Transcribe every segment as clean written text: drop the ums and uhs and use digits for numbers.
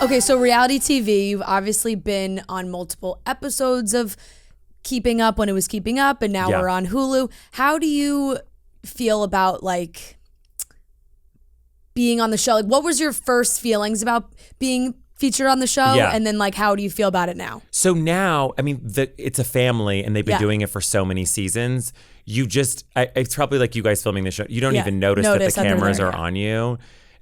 Okay, so reality TV, you've obviously been on multiple episodes of Keeping Up when it was Keeping Up, and now we're on Hulu. How do you feel about like being on the show? Like, what was your first feelings about being featured on the show? And then like, how do you feel about it now? So now, I mean, it's a family and they've been doing it for so many seasons. You just, it's probably like you guys filming the show. You don't even notice that the cameras are on you.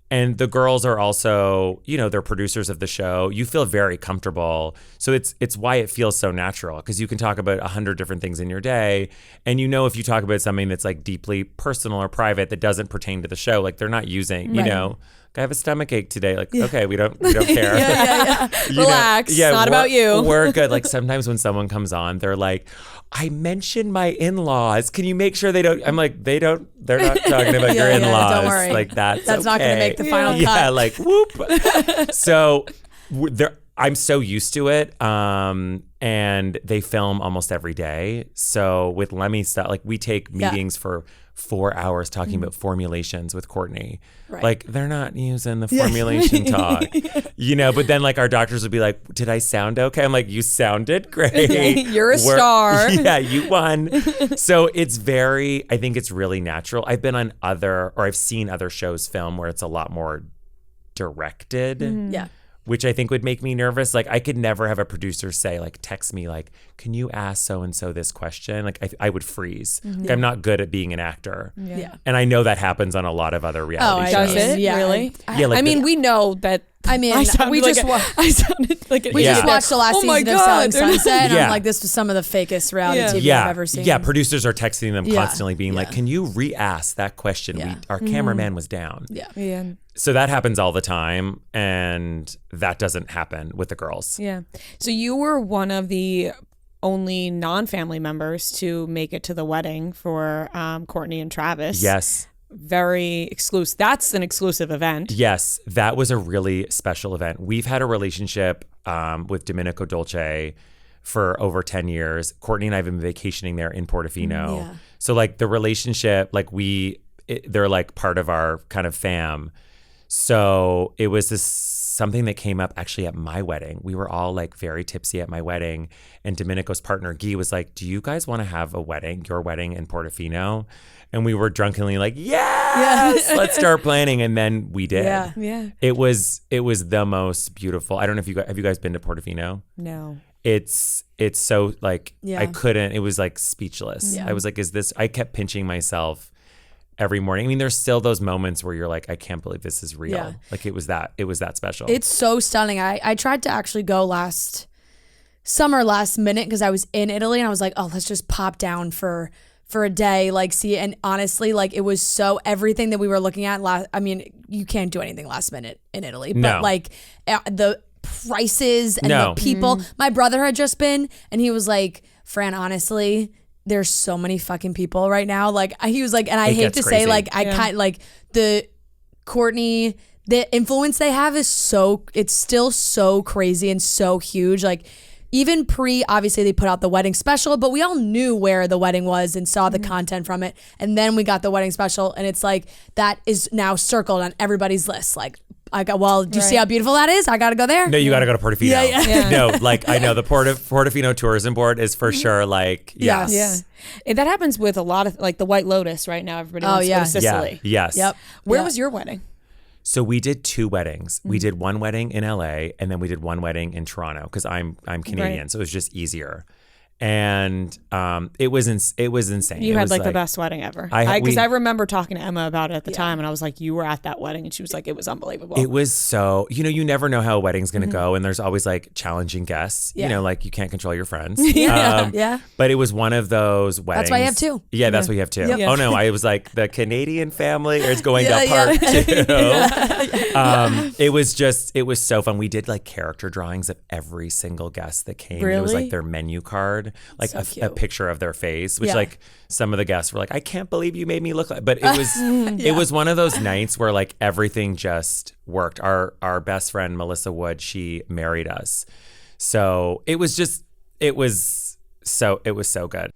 And the girls are also, you know, they're producers of the show. You feel very comfortable. So it's why it feels so natural, because you can talk about 100 different things in your day. And you know, if you talk about something that's like deeply personal or private that doesn't pertain to the show, like they're not using, you know, I have a stomach ache today. Like, okay, we don't care. Relax. It's not about you. We're good. Like sometimes when someone comes on, they're like, I mentioned my in-laws. Can you make sure they don't? I'm like, they're not talking about your in-laws. Don't worry. Like that's not going to make the final cut. Yeah, like whoop. So I'm so used to it. And they film almost every day. So with Lemmy stuff, like we take meetings for 4 hours talking about formulations with Courtney. Right. Like they're not using the formulation talk, you know, but then like our doctors would be like, did I sound okay? I'm like, you sounded great. You're a star. Yeah, you won. So I think it's really natural. I've been on I've seen other shows film where it's a lot more directed. Yeah. Which I think would make me nervous. Like I could never have a producer say, like, text me, like, can you ask so-and-so this question? Like I would freeze. Like, I'm not good at being an actor. Yeah. And I know that happens on a lot of other reality shows. Does it? Yeah. Really? Like I mean, we know that. I mean, we just watched the last season of Selling Sunset, and I'm like, this was some of the fakest reality TV I've ever seen. Yeah, producers are texting them constantly being like, can you re-ask that question? Our cameraman was down. Yeah. So that happens all the time, and that doesn't happen with the girls. Yeah. So you were one of the only non-family members to make it to the wedding for Courtney and Travis. Yes. Very exclusive. That's an exclusive event. Yes, that was a really special event. We've had a relationship with Domenico Dolce for over 10 years. Courtney and I have been vacationing there in Portofino. Yeah. So like the relationship, like they're like part of our kind of fam. So it was something that came up actually at my wedding. We were all like very tipsy at my wedding, and Domenico's partner Guy was like, do you guys want to have your wedding in Portofino? And we were drunkenly like, yes, let's start planning. And then we did. Yeah. It was the most beautiful. I don't know if have you guys been to Portofino? No. It's so like, it was like speechless. Yeah. I was like, I kept pinching myself every morning. I mean, there's still those moments where you're like, I can't believe this is real. Yeah. Like it was that special. It's so stunning. I tried to actually go last minute because I was in Italy, and I was like, oh, let's just pop down for a day, like see it. And honestly, like it was so everything that we were looking at I mean, you can't do anything last minute in Italy, but like the prices and the people. My brother had just been, and he was like, Fran, honestly, there's so many fucking people right now. Like he was like, and I hate to say, like like the Courtney, the influence they have is it's still so crazy and so huge. Like even obviously they put out the wedding special, but we all knew where the wedding was and saw the content from it. And then we got the wedding special, and it's like, that is now circled on everybody's list. Like, do you see how beautiful that is? I got to go there. No, you got to go to Portofino. Yeah. No, like I know the Portofino Tourism Board is for sure like, yes. Yeah. That happens with a lot of, like the White Lotus right now. Everybody wants to go to Sicily. Yeah. Yes. Yep. Where was your wedding? So we did 2 weddings. We did one wedding in LA, and then we did one wedding in Toronto because I'm Canadian, so it was just easier. And it was insane. You had like the best wedding ever. Because I remember talking to Emma about it at the time, and I was like, you were at that wedding, and she was like, it was unbelievable. It was so, you never know how a wedding's going to go, and there's always like challenging guests. You know, like you can't control your friends. But it was one of it weddings. That's why you have 2. Yeah, that's why you have 2. Yep. Oh no, I was like, the Canadian family is going to part 2. It was so fun. We did like character drawings of every single guest that came. Really? It was like their menu card, like a picture of their face, which like some of the guests were like, I can't believe you made me look like, but it was, it was one of those nights where like everything just worked. Our best friend, Melissa Wood, she married us. So it was so good.